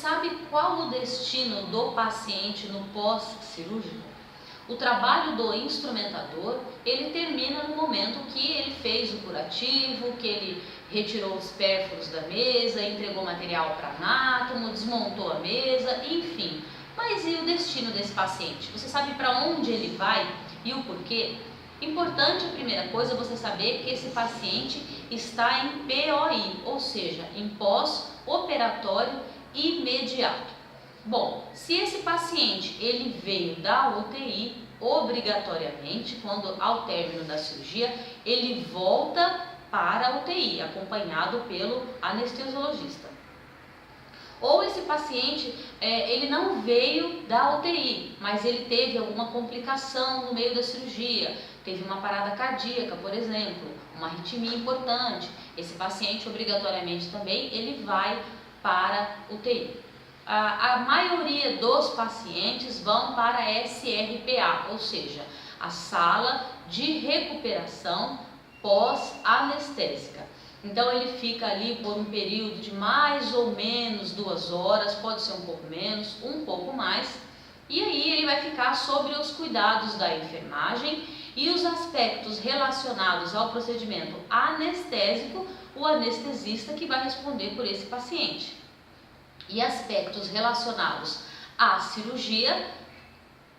sabe qual o destino do paciente no pós-cirúrgico? O trabalho do instrumentador, ele termina no momento que ele fez o curativo, que ele retirou os pérfuros da mesa, entregou material para anátomo, desmontou a mesa, enfim. Mas e o destino desse paciente? Você sabe para onde ele vai e o porquê? Importante, a primeira coisa, você saber que esse paciente está em POI, ou seja, em pós-operatório imediato. Bom, se esse paciente ele veio da UTI, obrigatoriamente, quando ao término da cirurgia, ele volta para a UTI, acompanhado pelo anestesiologista. Ou esse paciente, ele não veio da UTI, mas ele teve alguma complicação no meio da cirurgia, teve uma parada cardíaca, por exemplo, uma arritmia importante. Esse paciente, obrigatoriamente também, ele vai para a UTI. A maioria dos pacientes vão para a SRPA, ou seja, a sala de recuperação pós-anestésica. Então ele fica ali por um período de mais ou menos 2 horas, pode ser um pouco menos, um pouco mais, e aí ele vai ficar sobre os cuidados da enfermagem e os aspectos relacionados ao procedimento anestésico, o anestesista que vai responder por esse paciente. E aspectos relacionados à cirurgia,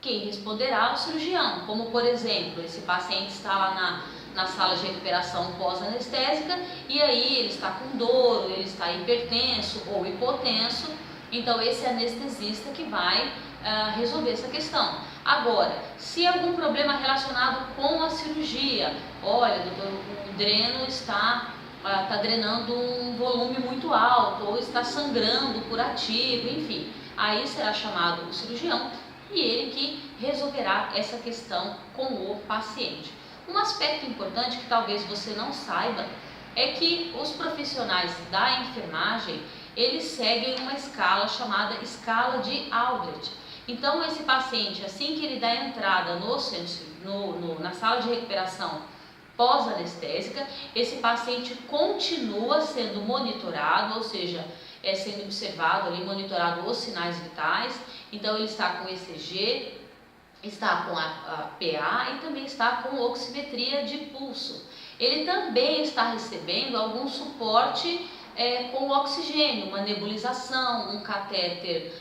quem responderá? O cirurgião, como por exemplo, esse paciente está lá na sala de recuperação pós-anestésica e aí ele está com dor, ele está hipertenso ou hipotenso, então esse anestesista que vai resolver essa questão. Agora, se algum problema relacionado com a cirurgia, olha, doutor, o dreno está drenando um volume muito alto ou está sangrando curativo, enfim, aí será chamado o cirurgião e ele que resolverá essa questão com o paciente. Um aspecto importante que talvez você não saiba é que os profissionais da enfermagem, eles seguem uma escala chamada escala de Aldrich. Então esse paciente, assim que ele dá entrada na sala de recuperação pós-anestésica, esse paciente continua sendo monitorado, ou seja, sendo observado ali, monitorado os sinais vitais. Então ele está com ECG, está com a PA e também está com oximetria de pulso. Ele também está recebendo algum suporte com oxigênio, uma nebulização, um catéter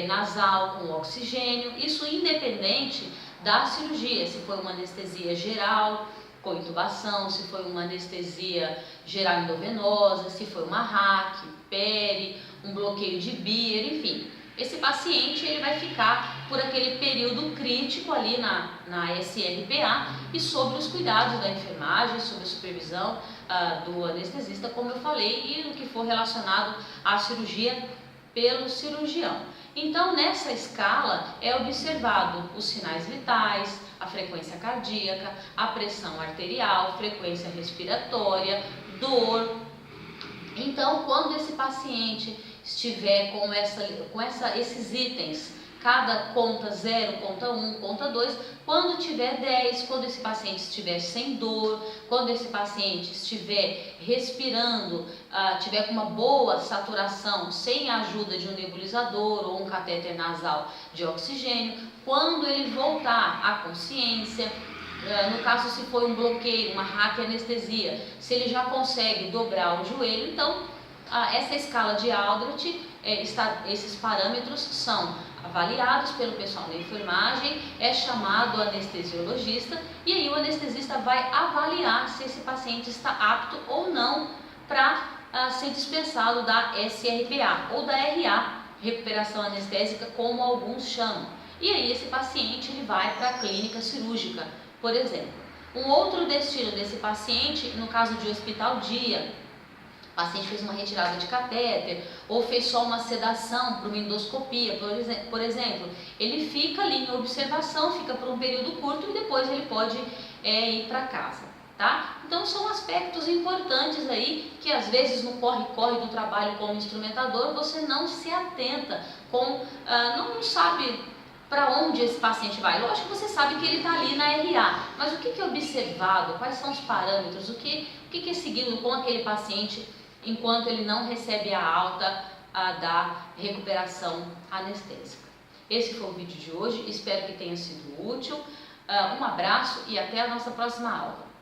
nasal com oxigênio, isso independente da cirurgia, se foi uma anestesia geral, com intubação, se foi uma anestesia geral endovenosa, se foi uma RAC, PERI, um bloqueio de Beer, enfim. Esse paciente ele vai ficar por aquele período crítico ali na SRPA e sob os cuidados da enfermagem, sob a supervisão do anestesista, como eu falei, e no que for relacionado à cirurgia pelo cirurgião. Então, nessa escala é observado os sinais vitais, a frequência cardíaca, a pressão arterial, frequência respiratória, dor. Então, quando esse paciente estiver com esses itens, cada conta 0, conta 1, conta 2, quando tiver 10, quando esse paciente estiver sem dor, quando esse paciente estiver respirando, tiver com uma boa saturação, sem a ajuda de um nebulizador ou um catéter nasal de oxigênio, quando ele voltar à consciência, no caso se for um bloqueio, uma raquianestesia, se ele já consegue dobrar o joelho, então essa escala de Aldrich, esses parâmetros são avaliados pelo pessoal da enfermagem, é chamado o anestesiologista e aí o anestesista vai avaliar se esse paciente está apto ou não para ser dispensado da SRPA ou da RA, recuperação anestésica, como alguns chamam. E aí esse paciente ele vai para a clínica cirúrgica, por exemplo. Um outro destino desse paciente, no caso de hospital dia, o paciente fez uma retirada de catéter ou fez só uma sedação para uma endoscopia, por exemplo, ele fica ali em observação, fica por um período curto e depois ele pode ir para casa, tá? Então são aspectos importantes aí que às vezes no corre-corre do trabalho como instrumentador você não se atenta, não sabe para onde esse paciente vai. Lógico que você sabe que ele está ali na RA, mas o que é observado, quais são os parâmetros, o que é seguido com aquele paciente enquanto ele não recebe a alta da recuperação anestésica. Esse foi o vídeo de hoje, espero que tenha sido útil. Um abraço e até a nossa próxima aula.